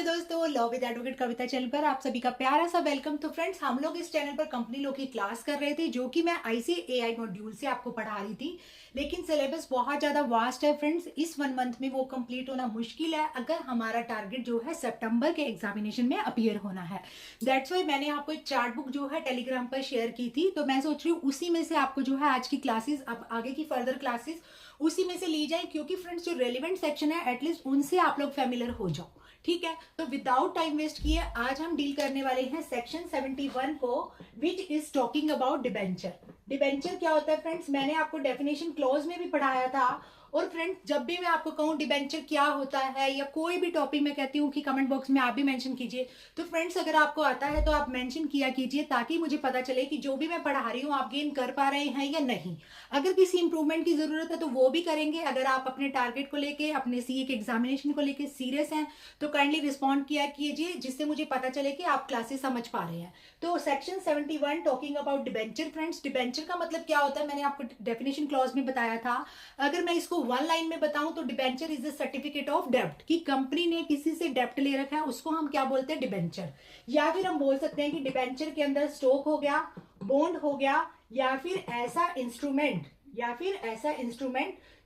दोस्तों, law with advocate Kavita channel पर आप सभी का प्यारा सा वेलकम। तो फ्रेंड्स, हम लोग इस चैनल पर कंपनी लॉ की क्लास कर रहे थे, जो कि मैं आईसीएआई मॉड्यूल से आपको पढ़ा रही थी। लेकिन सिलेबस बहुत ज्यादा वास्ट है फ्रेंड्स, इस 1 मंथ में वो कंप्लीट होना मुश्किल है अगर हमारा टारगेट जो है सितंबर के एग्जामिनेशन में अपीयर होना है। दैट्स वाई मैंने आपको एक चार्ट बुक जो है टेलीग्राम पर शेयर की थी, तो मैं सोच रही हूँ उसी में से आपको जो है आज की क्लासेस, अब आगे की फर्दर क्लासेस उसी में से ली जाए, क्योंकि फ्रेंड्स जो रेलिवेंट सेक्शन है एटलीस्ट उनसे आप लोग फेमिलियर हो जाओ। ठीक है, तो विदाउट टाइम वेस्ट किए आज हम डील करने वाले हैं सेक्शन 71 को, which is talking about debenture. Debenture क्या होता है फ्रेंड्स, मैंने आपको डेफिनेशन क्लॉज में भी पढ़ाया था। और फ्रेंड्स, जब भी मैं आपको कहूँ डिबेंचर क्या होता है या कोई भी टॉपिक मैं कहती हूँ कि कमेंट बॉक्स में आप भी मेंशन कीजिए। तो फ्रेंड्स, अगर आपको आता है तो आप मेंशन किया कीजिए, ताकि मुझे पता चले कि जो भी मैं पढ़ा रही हूँ आप गेन कर पा रहे हैं या नहीं। अगर किसी इंप्रूवमेंट की जरूरत है तो वो भी करेंगे। अगर आप अपने टारगेट को लेके, अपने सीए के एग्जामिनेशन को लेके सीरियस हैं तो काइंडली रिस्पॉन्ड किया कीजिए, जिससे मुझे पता चले कि आप क्लासेस समझ पा रहे हैं। तो section 71 talking about debenture. Friends, debenture का मतलब क्या होता है, मैंने आपको डेफिनेशन क्लॉज में बताया था। अगर मैं इसको वन लाइन में बताऊं तो debenture is the certificate of डेब्ट, कि कंपनी ने किसी से डेब्ट ले रखा है, उसको हम क्या बोलते हैं, डिबेंचर। या फिर हम बोल सकते हैं कि डिबेंचर के अंदर स्टॉक हो गया, बॉन्ड हो गया, या फिर ऐसा इंस्ट्रूमेंट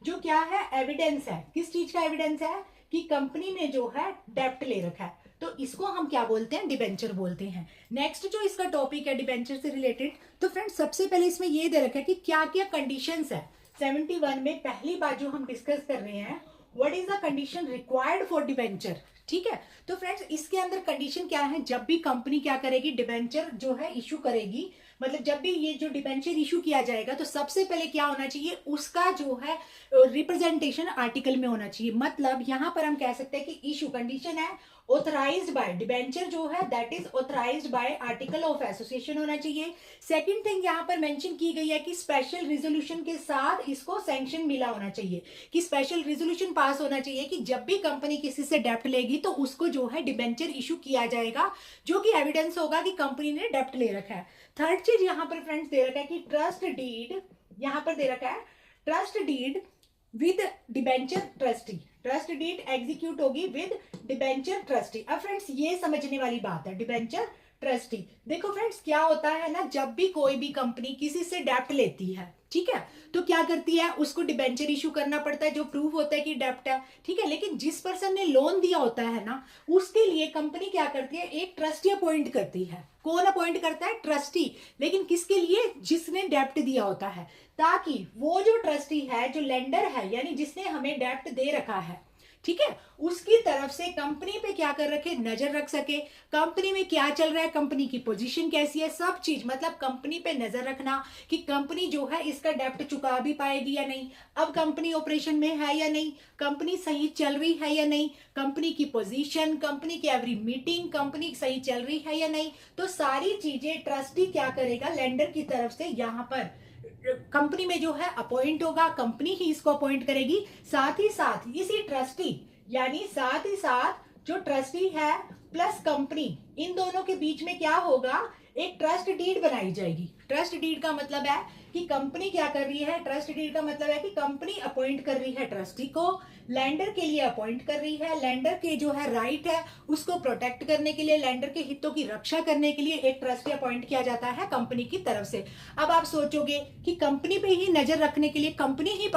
जो क्या है, एविडेंस है। किस चीज का एविडेंस है, कि कंपनी ने जो है डेब्ट ले रखा है, तो इसको हम क्या बोलते हैं, डिबेंचर बोलते हैं। नेक्स्ट जो इसका टॉपिक है डिबेंचर से रिलेटेड, तो फ्रेंड्स सबसे पहले इसमें ये दे रखा है कि क्या क्या कंडीशंस है। 71 में पहली बात जो हम डिस्कस कर रहे हैं, what is the condition required for debenture. ठीक है, तो फ्रेंड्स इसके अंदर कंडीशन क्या है, जब भी कंपनी क्या करेगी, डिबेंचर जो है इशू करेगी, मतलब जब भी ये जो डिबेंचर इशू किया जाएगा तो सबसे पहले क्या होना चाहिए, उसका जो है रिप्रेजेंटेशन आर्टिकल में होना चाहिए। मतलब यहां पर हम कह सकते हैं कि इशू कंडीशन है ऑथराइज्ड बाय, डिबेंचर जो है that is authorised bye article of association होना चाहिए। सेकंड थिंग यहां पर मेंशन की गई है कि स्पेशल रिजोल्यूशन के साथ इसको सैंक्शन मिला होना चाहिए, कि स्पेशल रिजोल्यूशन पास होना चाहिए कि जब भी कंपनी किसी से डेप्ट लेगी तो उसको जो है डिबेंचर इशू किया जाएगा, जो कि एविडेंस होगा कि कंपनी ने डेप्ट ले रखा है। थर्ड चीज यहां पर फ्रेंड्स दे रखा है कि ट्रस्ट डीड, यहां पर दे रखा है trust deed with debenture trustee, trust deed execute होगी विद डिबेंचर ट्रस्टी। अब फ्रेंड्स ये समझने वाली बात है, डिबेंचर ट्रस्टी। देखो फ्रेंड्स, क्या होता है ना, जब भी कोई भी कंपनी किसी से डेप्ट लेती है, ठीक है, तो क्या करती है, उसको डिबेंचर इशू करना पड़ता है, जो प्रूफ होता है कि डेप्ट है। ठीक है, लेकिन जिस पर्सन ने लोन दिया होता है ना, उसके लिए कंपनी क्या करती है, एक ट्रस्टी अपॉइंट करती है। कौन अपॉइंट करता है, ट्रस्टी। लेकिन किसके लिए, जिसने डेप्ट दिया होता है, ताकि वो जो ट्रस्टी है, जो लेंडर है, यानी जिसने हमें डेप्ट दे रखा है, ठीक है, उसकी तरफ से कंपनी पे क्या कर रखे, नजर रख सके, कंपनी में क्या चल रहा है, कंपनी की पोजीशन कैसी है, सब चीज, मतलब कंपनी पे नजर रखना कि कंपनी जो है इसका डेप्ट चुका भी पाएगी या नहीं, अब कंपनी ऑपरेशन में है या नहीं, कंपनी सही चल रही है या नहीं, कंपनी की पोजीशन, कंपनी की एवरी मीटिंग, कंपनी सही चल रही है या नहीं। तो सारी चीजें ट्रस्टी क्या करेगा, लेंडर की तरफ से यहां पर कंपनी में जो है अपॉइंट होगा, कंपनी ही इसको अपॉइंट करेगी। साथ ही साथ इसी ट्रस्टी, यानी साथ ही साथ जो ट्रस्टी है प्लस कंपनी, इन दोनों के बीच में क्या होगा, एक ट्रस्ट डीड बनाई जाएगी। ट्रस्ट डीड का मतलब है कि कंपनी क्या कर रही है, ट्रस्ट डीड का मतलब है कि कंपनी अपॉइंट कर रही है ट्रस्टी को, लैंडर के लिए अपॉइंट कर रही है, लैंडर के जो है राइट है उसको प्रोटेक्ट करने के लिए, लैंडर के हितों की रक्षा करने के लिए एक ट्रस्टी अपॉइंट किया जाता है कंपनी की तरफ से। अब आप सोचोगे कि कंपनी पे ही नजर रखने के लिए कंपनी ही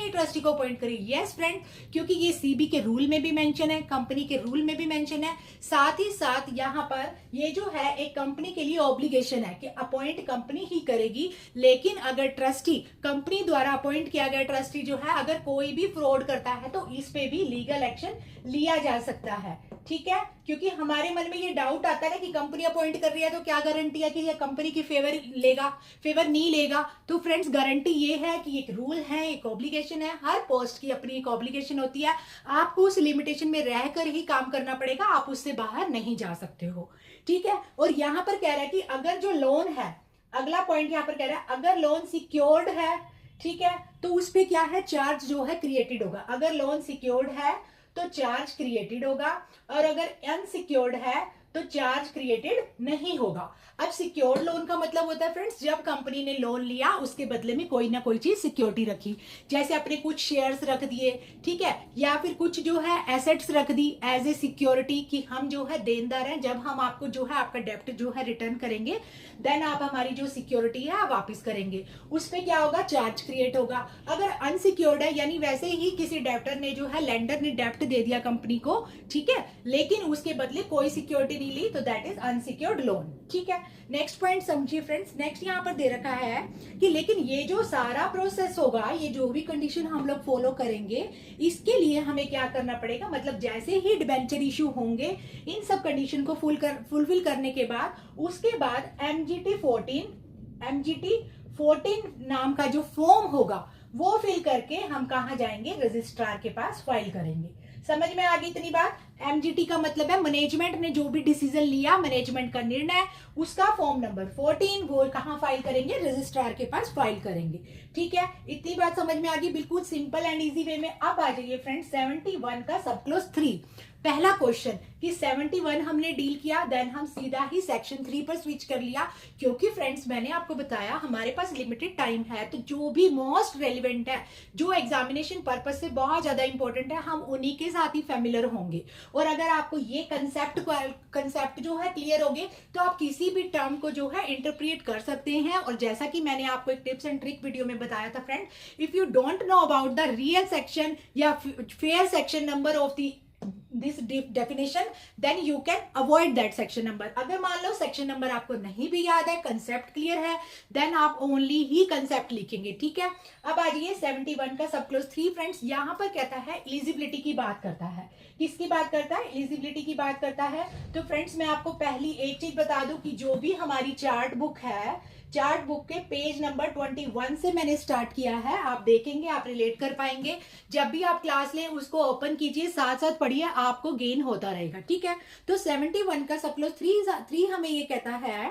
ट्रस्टी को अपॉइंट करेगी। यस फ्रेंड, क्योंकि ये सीबी के रूल में भी मेंशन है, कंपनी के रूल में भी मेंशन है। साथ ही साथ यहाँ पर ये जो है एक कंपनी के लिए ऑब्लिगेशन है कि अपॉइंट कंपनी ही करेगी। लेकिन अगर ट्रस्टी, कंपनी द्वारा अपॉइंट किया गया ट्रस्टी जो है, अगर कोई भी फ्रॉड करता है तो इस पे भी लीगल एक्शन लिया जा सकता है। ठीक है, क्योंकि हमारे मन में ये डाउट आता है ना कि कंपनी अपॉइंट कर रही है तो क्या गारंटी है कि ये कंपनी की फेवर लेगा, फेवर नहीं लेगा। तो फ्रेंड्स, गारंटी ये है कि एक रूल है, एक ऑब्लिगेशन है, हर पोस्ट की अपनी एक ऑब्लिगेशन होती है, आपको उस लिमिटेशन में रहकर ही काम करना पड़ेगा, आप उससे बाहर नहीं जा सकते हो। ठीक है, और यहां पर कह रहा है कि अगर जो लोन है, अगला पॉइंट यहां पर कह रहा है, अगर लोन सिक्योर्ड है, ठीक है, तो उस पे क्या है, चार्ज जो है क्रिएटेड होगा। अगर लोन सिक्योर्ड है तो चार्ज क्रिएटेड होगा, और अगर अनसिक्योर्ड है तो चार्ज क्रिएटेड नहीं होगा। अब सिक्योर्ड लोन का मतलब होता है फ्रेंड्स, जब कंपनी ने लोन लिया उसके बदले में कोई ना कोई चीज सिक्योरिटी रखी, जैसे अपने कुछ शेयर्स रख दिए, ठीक है, या फिर कुछ जो है एसेट्स रख दी एज ए सिक्योरिटी कि हम जो है देनदार हैं, जब हम आपको जो है आपका डेप्ट जो है रिटर्न करेंगे देन आप हमारी जो सिक्योरिटी है वापस करेंगे, उस पर क्या होगा, चार्ज क्रिएट होगा। अगर अनसिक्योर्ड है यानी वैसे ही किसी डेप्टर ने जो है लेंडर ने डेप्ट दे दिया कंपनी को, ठीक है, लेकिन उसके बदले कोई सिक्योरिटी नहीं ली, तो दैट इज अनसिक्योर्ड लोन। ठीक है, नेक्स्ट पॉइंट समझिए फ्रेंड्स। नेक्स्ट यहाँ पर दे रखा है कि लेकिन ये जो सारा प्रोसेस होगा, ये जो भी कंडीशन हम लोग फॉलो करेंगे, इसके लिए हमें क्या करना पड़ेगा, मतलब जैसे ही डिबेंचर इशू होंगे इन सब कंडीशन को फुलफिल करने के बाद उसके बाद एमजीटी 14 नाम का जो फॉर्म होगा वो फिल करके हम कहा जाएंगे, रजिस्ट्रार के पास फाइल करेंगे। समझ में आ गई इतनी बात। एमजीटी का मतलब है मैनेजमेंट ने जो भी डिसीजन लिया, मैनेजमेंट का निर्णय, उसका फॉर्म नंबर 14 वो कहां फाइल करेंगे, रजिस्ट्रार के पास फाइल करेंगे। ठीक है, इतनी बात समझ में आ गई, बिल्कुल सिंपल एंड इजी वे में। अब आ जाइए फ्रेंड्स 71 का सब क्लोज 3। पहला क्वेश्चन कि 71 हमने डील किया, देन हम सीधा ही सेक्शन 3 पर स्विच कर लिया, क्योंकि फ्रेंड्स मैंने आपको बताया हमारे पास लिमिटेड टाइम है, तो जो भी मोस्ट रेलिवेंट है, जो एग्जामिनेशन पर्पज से बहुत ज्यादा इंपॉर्टेंट है, हम उन्हीं के साथ ही फेमिलियर होंगे। और अगर आपको ये कंसेप्ट जो है क्लियर होगे तो आप किसी भी टर्म को जो है इंटरप्रिएट कर सकते हैं। और जैसा कि मैंने आपको एक टिप्स एंड ट्रिक वीडियो में बताया था friend, if you don't know about the real section या fair section number of the this definition, then you can avoid that section number। अगर मान लो सेक्शन नंबर आपको नहीं भी याद है, कंसेप्ट क्लियर है, देन आप ओनली ही कंसेप्ट लिखेंगे। ठीक है, अब आ जाइए 71 का सब क्लोज 3 फ्रेंड्स। यहां पर कहता है एलिजिबिलिटी की बात करता है। किसकी बात करता है, एलिजिबिलिटी की बात करता है। तो फ्रेंड्स मैं आपको पहली एक चीज बता दूं कि जो भी हमारी चार्ट बुक है, चार्ट बुक के पेज नंबर 21 से मैंने स्टार्ट किया है, आप देखेंगे, आप रिलेट कर पाएंगे। जब भी आप क्लास लें उसको ओपन कीजिए, साथ साथ पढ़िए, आपको गेन होता रहेगा। ठीक है, तो 71 का सब क्लोज 3 हमें ये कहता है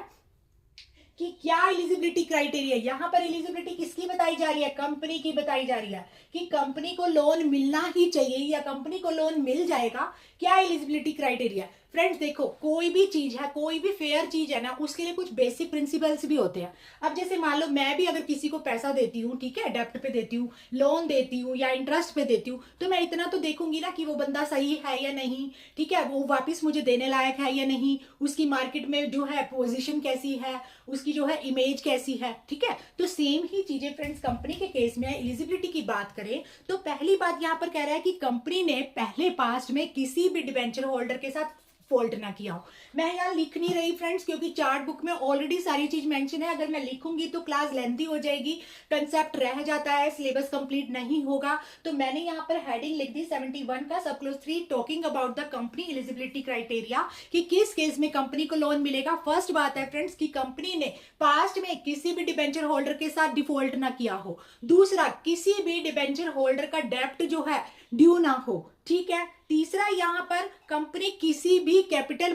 कि क्या एलिजिबिलिटी क्राइटेरिया, यहां पर एलिजिबिलिटी किसकी बताई जा रही है, कंपनी की बताई जा रही है कि कंपनी को लोन मिलना ही चाहिए या कंपनी को लोन मिल जाएगा। क्या एलिजिबिलिटी क्राइटेरिया, फ्रेंड्स देखो कोई भी चीज है, कोई भी फेयर चीज है ना, उसके लिए कुछ बेसिक प्रिंसिपल्स भी होते हैं। अब जैसे मान लो मैं भी अगर किसी को पैसा देती हूँ, ठीक है, डेप्ट पे देती हूँ, लोन देती हूँ या इंटरेस्ट पे देती हूँ, तो मैं इतना तो देखूंगी ना कि वो बंदा सही है या नहीं, ठीक है, वो वापस मुझे देने लायक है या नहीं, उसकी मार्केट में जो है पोजीशन कैसी है, उसकी जो है इमेज कैसी है। ठीक है, तो सेम ही चीजें फ्रेंड्स कंपनी के केस में एलिजिबिलिटी की बात करें तो पहली बात यहां पर कह रहा है कि कंपनी ने पहले पास्ट में किसी भी डिबेंचर होल्डर के साथ फॉल्ट ना किया हो। मैं यहाँ लिख नहीं रही फ्रेंड्स क्योंकि चार्ट बुक में ऑलरेडी सारी चीज मेंशन है, अगर मैं लिखूंगी तो क्लास लेंथी हो जाएगी, कंसेप्ट रह जाता है, सिलेबस कंप्लीट नहीं होगा। तो मैंने यहाँ पर हेडिंग लिख दी 71 का सब close 3 talking about the company eligibility criteria, कि किस केस में कंपनी को लोन मिलेगा। फर्स्ट बात है फ्रेंड्स कि कंपनी ने पास्ट में किसी भी डिबेंचर होल्डर के साथ डिफॉल्ट ना किया हो। दूसरा, किसी भी डिबेंचर होल्डर का डेप्ट जो है ड्यू ना हो। ठीक है, तीसरा, यहां पर कंपनी किसी भी कैपिटल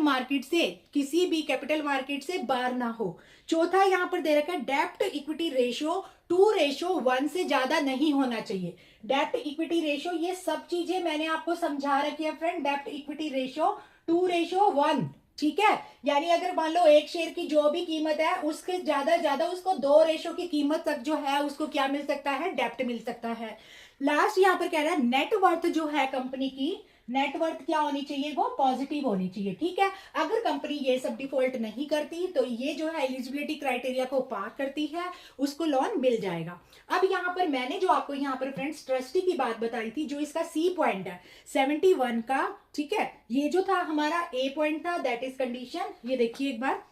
मार्केट से बाहर ना हो। चौथा, यहां पर दे रखा है डेप्ट इक्विटी रेशियो 2:1 से ज्यादा नहीं होना चाहिए। डेप्ट इक्विटी रेशियो, ये सब चीजें मैंने आपको समझा रखी है फ्रेंड। डेप्ट इक्विटी रेशियो 2:1, ठीक है, यानी अगर मान लो एक शेयर की जो भी कीमत है उसके ज्यादा उसको 2 रेशो की कीमत तक जो है उसको क्या मिल सकता है, डेप्ट मिल सकता है। लास्ट यहां पर कह रहा है नेटवर्थ जो है कंपनी की, नेटवर्थ क्या होनी चाहिए, वो पॉजिटिव होनी चाहिए। ठीक है, अगर कंपनी ये सब डिफॉल्ट नहीं करती तो ये जो है एलिजिबिलिटी क्राइटेरिया को पार करती है, उसको लोन मिल जाएगा। अब यहाँ पर मैंने जो आपको यहाँ पर फ्रेंड्स ट्रस्टी की बात बताई थी, जो इसका सी पॉइंट है 71 का, ठीक है, ये जो था हमारा ए पॉइंट था, दैट इज कंडीशन। ये देखिए एक बार,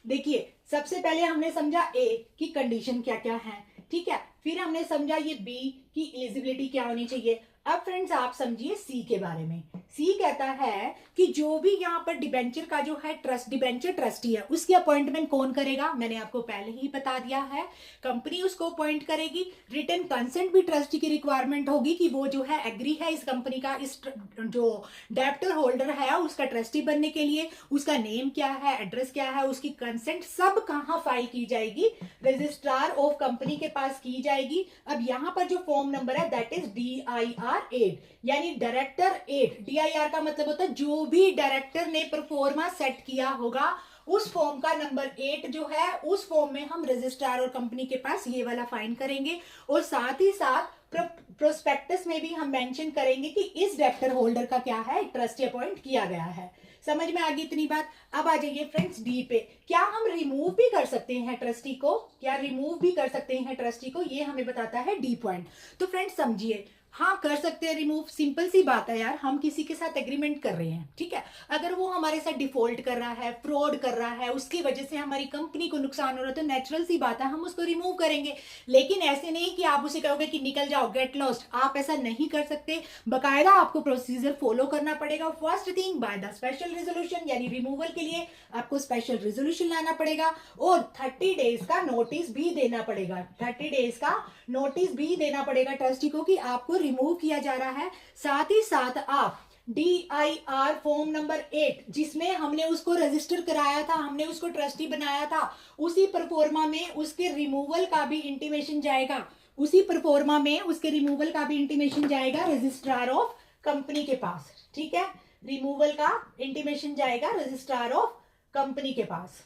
देखिए सबसे पहले हमने समझा ए की कंडीशन क्या क्या है, ठीक है, फिर हमने समझा ये बी की एलिजिबिलिटी क्या होनी चाहिए। अब फ्रेंड्स आप समझिए सी के बारे में। सी कहता है कि जो भी यहाँ पर डिबेंचर का जो है डिबेंचर ट्रस्टी है, उसकी अपॉइंटमेंट कौन करेगा, मैंने आपको पहले ही बता दिया है, कंपनी उसको अपॉइंट करेगी। रिटन कंसेंट भी ट्रस्टी की रिक्वायरमेंट होगी कि वो जो है एग्री है इस कंपनी का, इस जो डेप्टर होल्डर है उसका ट्रस्टी बनने के लिए। उसका नेम क्या है, एड्रेस क्या है, उसकी कंसेंट सब कहाँ फाइल की जाएगी, रजिस्ट्रार ऑफ कंपनी के पास की जाएगी। अब यहाँ पर जो फॉर्म नंबर है दैट इज DIR 8, यानी डायरेक्टर 8। DIR का मतलब होता है जो भी डायरेक्टर ने परफॉर्मा सेट किया होगा उस फॉर्म का नंबर 8 जो है, उस फॉर्म में हम रजिस्ट्रार और कंपनी के पास ये वाला फाइन करेंगे। और साथ ही साथ प्रोस्पेक्टस में भी हम मेंशन करेंगे कि इस डेप्टर होल्डर का क्या है, ट्रस्टी अपॉइंट किया गया है। समझ में आ गई इतनी बात। अब आ जाइए फ्रेंड्स डी पे। क्या हम रिमूव भी कर सकते हैं ट्रस्टी को? क्या रिमूव भी कर सकते हैं ट्रस्टी को? ये हमें बताता है डी पॉइंट। तो फ्रेंड्स समझिए, हाँ कर सकते हैं रिमूव, सिंपल सी बात है यार, हम किसी के साथ एग्रीमेंट कर रहे हैं, ठीक है, अगर वो हमारे साथ डिफॉल्ट कर रहा है, फ्रॉड कर रहा है, उसकी वजह से हमारी कंपनी को नुकसान हो रहा है, तो नेचुरल सी बात है हम उसको रिमूव करेंगे। लेकिन ऐसे नहीं कि आप उसे कहोगे कि निकल जाओ, गेट लॉस्ट, आप ऐसा नहीं कर सकते। बकायदा आपको प्रोसीजर फॉलो करना पड़ेगा। First thing, by the special resolution, यानी रिमूवल के लिए आपको स्पेशल रेजोल्यूशन लाना पड़ेगा और 30 डेज का नोटिस भी देना पड़ेगा। 30 डेज का नोटिस भी देना पड़ेगा ट्रस्टी को कि आपको रिमूव किया जा रहा है। साथ ही साथ आप DIR फॉर्म नंबर 8 जिसमें हमने उसको रजिस्टर कराया था, हमने उसको ट्रस्टी बनाया था, उसी परफॉर्मा में उसके रिमूवल का भी इंटीमेशन जाएगा। उसी परफॉर्मा में उसके रिमूवल का भी इंटीमेशन जाएगा रजिस्ट्रार ऑफ कंपनी के पास, ठीक है, रिमूवल का इंटीमेशन जाएगा रजिस्ट्रार ऑफ कंपनी के पास।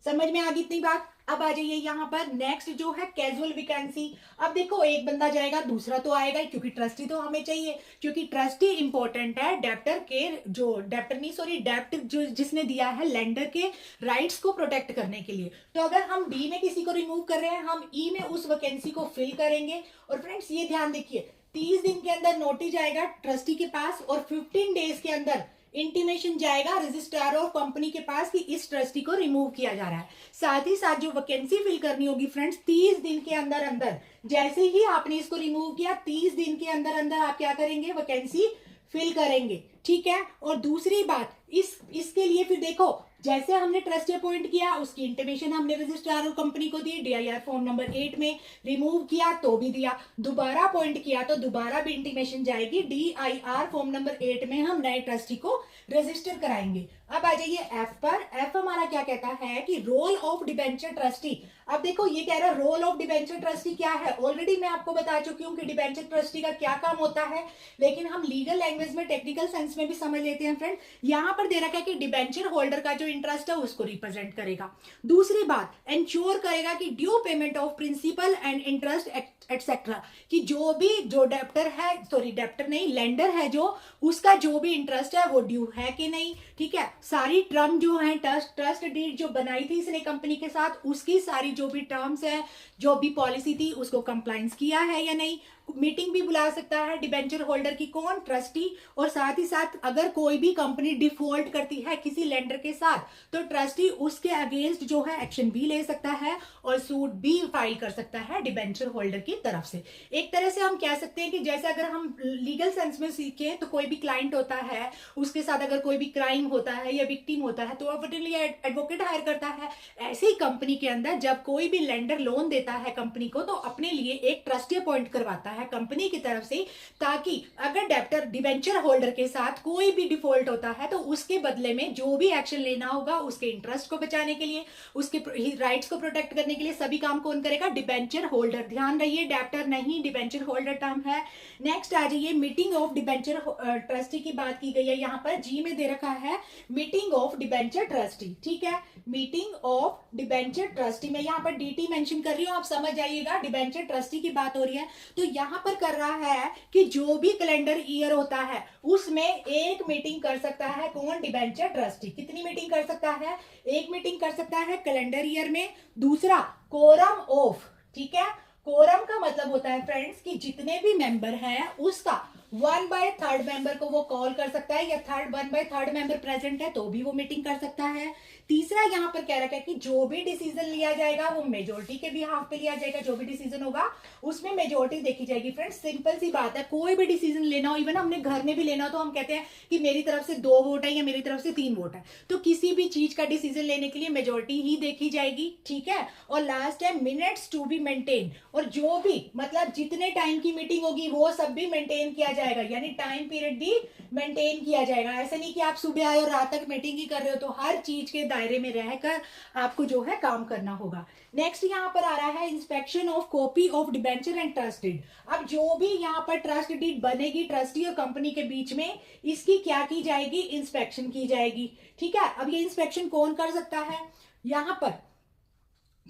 समझ में आ गई इतनी बात। अब आ जाइए यहाँ पर नेक्स्ट जो है कैजुअल वैकेंसी। अब देखो एक बंदा जाएगा दूसरा तो आएगा ही, क्योंकि ट्रस्टी तो हमें चाहिए, क्योंकि ट्रस्टी इंपॉर्टेंट है डेप्टर के, जो डेप्टर नहीं सॉरी डेप्ट जो जिसने दिया है लेंडर के राइट्स को प्रोटेक्ट करने के लिए। तो अगर हम डी में किसी को रिमूव कर रहे हैं, हम ई में उस वैकेंसी को फिल करेंगे। और फ्रेंड्स ये ध्यान देखिए, 30 दिन के अंदर नोटिस जाएगा ट्रस्टी के पास और 15 डेज के अंदर इंटीमेशन जाएगा रजिस्ट्रार ऑफ कंपनी के पास कि इस ट्रस्टी को रिमूव किया जा रहा है। साथ ही साथ जो वैकेंसी फिल करनी होगी फ्रेंड्स, 30 दिन के अंदर अंदर, जैसे ही आपने इसको रिमूव किया 30 दिन के अंदर अंदर आप क्या करेंगे, वैकेंसी फिल करेंगे, ठीक है। और दूसरी बात, इसके लिए फिर देखो, जैसे हमने ट्रस्टी अपॉइंट किया उसकी इंटीमेशन हमने रजिस्ट्रार और कंपनी को दी, DIR फॉर्म नंबर 8 में, रिमूव किया तो भी दिया, दोबारा अपॉइंट किया तो दोबारा भी इंटीमेशन जाएगी, DIR फॉर्म नंबर 8 में हम नए ट्रस्टी को रजिस्टर कराएंगे। अब आ जाइए एफ पर। एफ हमारा क्या कहता है कि रोल ऑफ डिबेंचर ट्रस्टी। अब देखो ये कह रहा है रोल ऑफ डिबेंचर ट्रस्टी क्या है, ऑलरेडी मैं आपको बता चुकी हूँ कि डिबेंचर ट्रस्टी का क्या काम होता है, लेकिन हम लीगल लैंग्वेज में टेक्निकल सेंस में भी समझ लेते हैं फ्रेंड। यहाँ पर दे रखा है कि डिबेंचर होल्डर का जो इंटरेस्ट है उसको रिप्रेजेंट करेगा। दूसरी बात, इंश्योर करेगा कि due payment of principal and interest etcetera, कि जो डेप्टर है, सॉरी डेप्टर नहीं, लेंडर है जो, उसका जो भी इंटरेस्ट है वो ड्यू है कि नहीं, ठीक है। सारी टर्म जो है, ट्रस्ट डीड जो बनाई थी इसने कंपनी के साथ, उसकी सारी जो भी टर्म्स है, जो भी पॉलिसी थी, उसको कंप्लायंस किया है या नहीं। मीटिंग भी बुला सकता है डिबेंचर होल्डर की, कौन, ट्रस्टी। और साथ ही साथ अगर कोई भी कंपनी डिफॉल्ट करती है किसी लेंडर के साथ, तो ट्रस्टी उसके अगेंस्ट जो है एक्शन भी ले सकता है और सूट भी फाइल कर सकता है डिबेंचर होल्डर की तरफ से। एक तरह से हम कह सकते हैं कि जैसे अगर हम लीगल सेंस में सीखें तो कोई भी क्लाइंट होता है, उसके साथ अगर कोई भी क्राइम होता है या विक्टिम होता है तो ऑफिशियली एडवोकेट हायर करता है। ऐसे ही कंपनी के अंदर जब कोई भी लेंडर लोन देता है कंपनी को, तो अपने लिए एक ट्रस्टी अपॉइंट करवाता है कंपनी की तरफ से, ताकि अगर डेप्टर डिबेंचर होल्डर के साथ कोई भी डिफॉल्ट होता है तो उसके बदले में जो भी एक्शन लेना होगा, उसके इंटरेस्ट को बचाने के लिए, उसके राइट्स को प्रोटेक्ट करने के लिए सभी काम कौन करेगा, डिबेंचर होल्डर। ध्यान रहिए डेप्टर नहीं, डिबेंचर होल्डर टर्म है। नेक्स्ट आ जाइए मीटिंग ऑफ डिबेंचर ट्रस्टी की बात की गई है, यहाँ पर जी में दे रखा है मीटिंग ऑफ डिबेंचर ट्रस्टी, ठीक है। मीटिंग ऑफ डिबेंचर ट्रस्टी में यहाँ पर DT मेंशन कर रही हूँ, आप समझ जाइएगा, डिबेंचर ट्रस्टी की बात हो रही है। तो यहाँ पर कर रहा है कि जो भी कैलेंडर ईयर होता है उसमें एक मीटिंग कर सकता है कौन, डिबेंचर ट्रस्टी। कितनी मीटिंग कर सकता है, एक मीटिंग कर सकता है कैलेंडर ईयर में। दूसरा कोरम ऑफ, ठीक है, कोरम का मतलब होता है फ्रेंड्स कि जितने भी मेंबर हैं उसका 1/3 मेंबर को वो कॉल कर सकता है, या 1/3 मेंबर प्रेजेंट है तो भी वो मीटिंग कर सकता है। तीसरा यहाँ पर कह रखा है कि जो भी डिसीजन लिया जाएगा वो मेजोरिटी के बिहाफ पे लिया जाएगा, जो भी डिसीजन होगा उसमें मेजोरिटी देखी जाएगी। फ्रेंड्स सिंपल सी बात है, कोई भी डिसीजन लेना हो, इवन हमने घर में भी लेना हो तो हम कहते हैं कि मेरी तरफ से 2 वोट है या मेरी तरफ से 3 वोट है, तो किसी भी चीज का डिसीजन लेने के लिए मेजोरिटी ही देखी जाएगी, ठीक है। और लास्ट है मिनट्स टू बी मेंटेन, और जो भी मतलब जितने टाइम की मीटिंग होगी वो सब भी मेंटेन किया जाएगा, यानी टाइम पीरियड भी मेंटेन किया जाएगा। ऐसा नहीं कि आप सुबह आए और रात तक मीटिंग ही कर रहे हो, तो हर चीज के दायरे में रहकर आपको जो है काम करना होगा। नेक्स्ट यहाँ पर आ रहा है inspection of copy of debenture and trust deed. अब जो भी यहाँ पर ट्रस्ट डीड बनेगी ट्रस्टी और कंपनी के बीच में, इसकी क्या की जाएगी, इंस्पेक्शन की जाएगी। ठीक है, अब ये इंस्पेक्शन कौन कर सकता है, यहाँ पर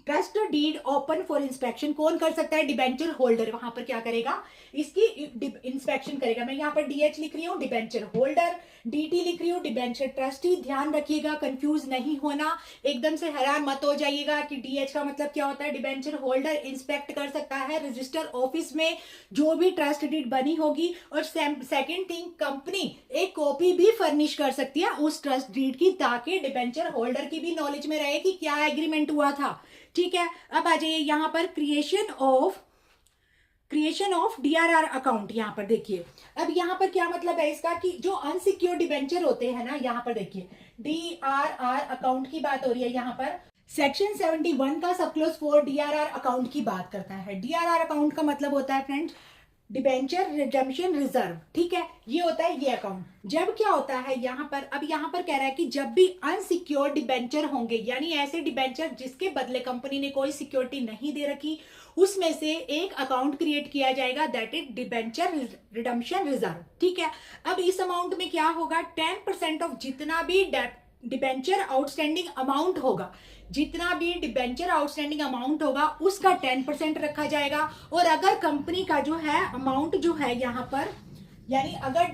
trust deed open for inspection कौन कर सकता है, डिबेंचर होल्डर वहां पर क्या करेगा, इसकी इंस्पेक्शन करेगा। मैं यहाँ पर डीएच लिख रही हूँ, डिबेंचर होल्डर, डीटी लिख रही हूँ, डिबेंचर ट्रस्टी। ध्यान रखिएगा, कंफ्यूज नहीं होना, एकदम से हैरान मत हो जाइएगा कि डीएच का मतलब क्या होता है। डिबेंचर होल्डर इंस्पेक्ट कर सकता है रजिस्टर ऑफिस में जो भी ट्रस्ट डीड बनी होगी, और सेकंड थिंग, कंपनी एक कॉपी भी फर्निश कर सकती है उस ट्रस्ट डीड की, ताकि डिबेंचर होल्डर की भी नॉलेज में रहे कि क्या एग्रीमेंट हुआ था। ठीक है, अब आ जाइए यहाँ पर क्रिएशन ऑफ डीआरआर अकाउंट। यहाँ पर देखिए, अब यहाँ पर क्या मतलब है इसका, कि जो अनसिक्योर्ड डिबेंचर होते हैं ना, यहाँ पर देखिए डीआरआर अकाउंट की बात हो रही है। यहाँ पर सेक्शन 71 का सब क्लोज 4 डीआरआर अकाउंट की बात करता है। डीआरआर अकाउंट का मतलब होता है फ्रेंड्स डिबेंचर रिडेम्पशन रिजर्व। ठीक है, ये होता है ये अकाउंट। जब क्या होता है यहाँ पर, अब यहाँ पर कह रहा है कि जब भी अनसिक्योर्ड डिबेंचर होंगे, यानी ऐसे डिबेंचर जिसके बदले कंपनी ने कोई सिक्योरिटी नहीं दे रखी, उसमें से एक अकाउंट क्रिएट किया जाएगा, that is debenture redemption reserve. ठीक है, अब इस अमाउंट में क्या होगा, 10% ऑफ जितना भी डिबेंचर आउटस्टैंडिंग अमाउंट होगा, जितना भी डिबेंचर आउटस्टैंडिंग अमाउंट होगा उसका 10% रखा जाएगा। और अगर कंपनी का जो है अमाउंट जो है यहाँ पर, यानी अगर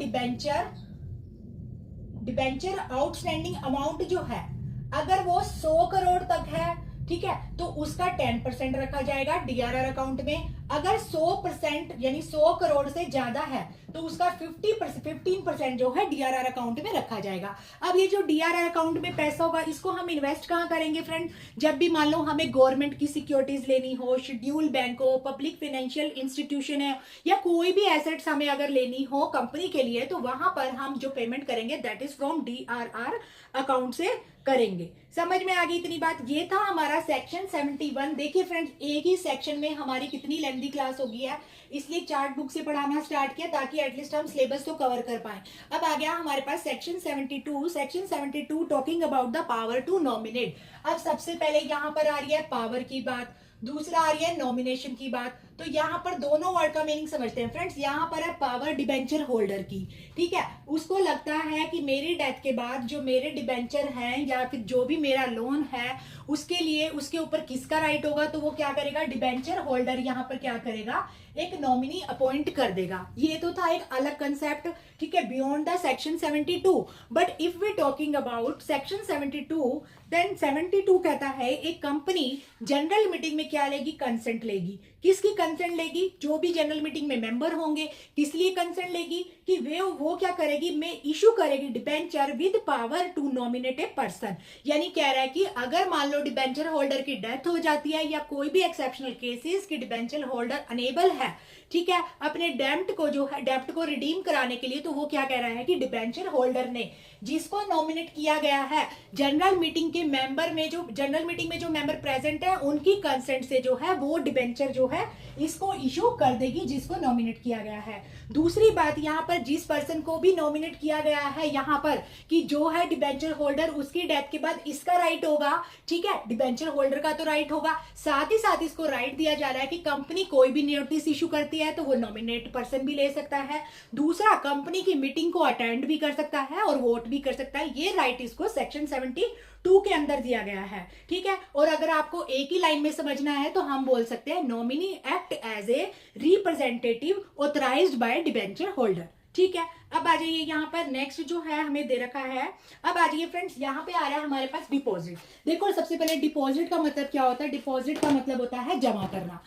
डिबेंचर आउटस्टैंडिंग अमाउंट जो है अगर वो 100 करोड़ तक है, ठीक है, तो उसका 10% रखा जाएगा डीआरआर अकाउंट में। अगर 100% यानी 100 करोड़ से ज्यादा है तो उसका 15% जो है डीआरआर अकाउंट में रखा जाएगा। अब ये जो डीआरआर अकाउंट में पैसा होगा, इसको हम इन्वेस्ट कहाँ करेंगे फ्रेंड, जब भी मान लो हमें गवर्नमेंट की सिक्योरिटीज लेनी हो, शेड्यूल बैंक हो, पब्लिक फाइनेंशियल इंस्टीट्यूशन है, या कोई भी एसेट्स हमें अगर लेनी हो कंपनी के लिए, तो वहां पर हम जो पेमेंट करेंगे that is from DRR account से करेंगे। समझ में आ गई इतनी बात। ये था हमारा सेक्शन 71। देखिए फ्रेंड्स, एक ही सेक्शन में हमारी कितनी लेंथी क्लास हो गई है, इसलिए चार्ट बुक से पढ़ाना स्टार्ट किया ताकि एटलीस्ट हम सिलेबस तो कवर कर पाए। अब आ गया हमारे पास section 72। Section 72 talking about the power to nominate. अब सबसे पहले यहाँ पर आ रही है पावर की बात, दूसरा आ रही है नॉमिनेशन की बात। तो यहाँ पर दोनों वर्ड का मीनिंग समझते हैं फ्रेंड्स। यहाँ पर है पावर डिबेंचर होल्डर की, ठीक है, उसको लगता है कि मेरी डेथ के बाद जो मेरे डिबेंचर हैं या फिर जो भी मेरा लोन है उसके लिए उसके ऊपर किसका राइट होगा, तो वो क्या करेगा, डिबेंचर होल्डर यहाँ पर क्या करेगा, एक नॉमिनी अपॉइंट कर देगा। ये तो था एक अलग कंसेप्ट, ठीक है, beyond the section 72। But if we talking about section 72, then 72 कहता है एक कंपनी जनरल मीटिंग में क्या लेगी, कंसेंट लेगी। किसकी कंसेंट लेगी, जो भी जनरल मीटिंग में मेंबर होंगे, किस लिए कंसेंट लेगी, कि वो क्या करेगी, मैं इशू करेगी debenture with power to nominate a person. यानी कह रहा है कि अगर मान लो डिबेंचर होल्डर की डेथ हो जाती है या कोई भी एक्सेप्शनल केसेस की डिबेंचर होल्डर अनेबल है, ठीक है, अपने डेप्ट को जो है डेप्ट को रिडीम कराने के लिए, तो वो क्या कह रहा है कि डिबेंचर होल्डर ने जिसको नॉमिनेट किया गया है जनरल मीटिंग के मेंबर में, जो जनरल मीटिंग में जो मेंबर प्रेजेंट है उनकी कंसेंट से जो है वो डिबेंचर जो है इसको इशू कर देगी जिसको नॉमिनेट किया गया है। दूसरी बात, यहाँ पर जिस पर्सन को भी नॉमिनेट किया गया है यहाँ पर कि जो है डिबेंचर होल्डर, उसकी डेथ के बाद इसका राइट होगा, ठीक है, डिबेंचर होल्डर का तो राइट होगा, साथ ही साथ इसको राइट दिया जा रहा है कि कंपनी कोई भी नोटिस इशू करती है तो वो नॉमिनेट पर्सन भी ले सकता है। दूसरा, कंपनी की मीटिंग को अटेंड भी कर सकता है और वोट भी कर सकता है। ये राइट इसको सेक्शन 72 के अंदर दिया गया है, ठीक है। और अगर आपको एक ही लाइन में समझना है तो हम बोल सकते हैं nominee act as a representative authorised by debenture holder, ठीक है। अब आ जाइए यहाँ पर नेक्स्ट जो है हमें दे रखा है। अब आ जाइए फ्रेंड्स, यहाँ पे आ रहा है हमारे पास डिपॉजिट। देखो सबसे पहले डिपॉजिट का मतलब क्या होता है, डिपॉजिट का मतलब होता है जमा करना।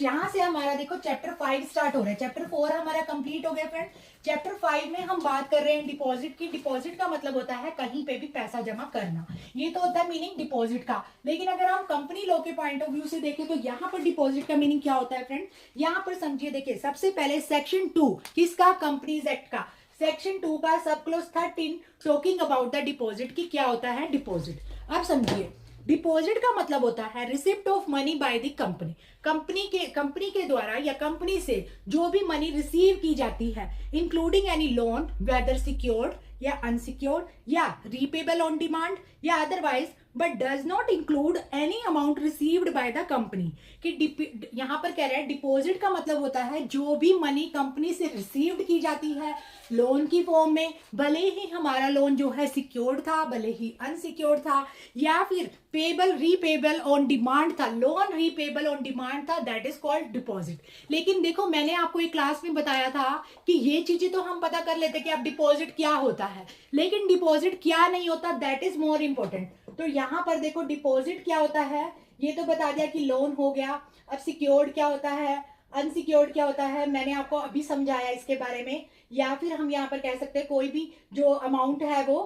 यहाँ से हमारा देखो चैप्टर 5 स्टार्ट हो रहा है, चैप्टर 4 हमारा कंप्लीट हो गया फ्रेंड। चैप्टर 5 में हम बात कर रहे हैं डिपॉजिट की। डिपॉजिट का मतलब होता है कहीं पे भी पैसा जमा करना, ये तो होता है मीनिंग डिपॉजिट का। लेकिन अगर हम कंपनी लॉ के पॉइंट ऑफ व्यू से देखें तो यहाँ पर डिपॉजिट का मीनिंग क्या होता है फ्रेंड, यहाँ पर समझिए। देखिए सबसे पहले सेक्शन 2 किसका, कंपनीज एक्ट का, सेक्शन 2 का सब close 13 talking about the deposit की क्या होता है डिपॉजिट। अब समझिए डिपॉजिट का मतलब होता है receipt of money by the company, company के द्वारा या कंपनी से जो भी मनी रिसीव की जाती है, including any loan whether secured या अनसिक्योर्ड या रीपेबल ऑन डिमांड या otherwise, but does not include any amount received by the company. कि यहाँ पर कह रहे हैं डिपॉजिट का मतलब होता है जो भी मनी कंपनी से रिसीव्ड की जाती है लोन की फॉर्म में, भले ही हमारा लोन जो है सिक्योर्ड था, भले ही अनसिक्योर्ड था, या फिर पेबल रीपेबल ऑन डिमांड था, लोन रीपेबल ऑन डिमांड था, दैट इज कॉल्ड डिपॉजिट। लेकिन देखो मैंने आपको एक क्लास में बताया था कि ये चीजें तो हम पता कर लेते कि अब डिपॉजिट क्या होता है, लेकिन डिपॉजिट क्या नहीं होता, दैट इज मोर इंपॉर्टेंट। तो यहाँ पर देखो डिपॉजिट क्या होता है, ये तो बता दिया कि लोन हो गया। अब सिक्योर्ड क्या होता है, अनसिक्योर्ड क्या होता है, मैंने आपको अभी समझाया इसके बारे में। या फिर हम यहाँ पर कह सकते हैं कोई भी जो अमाउंट है वो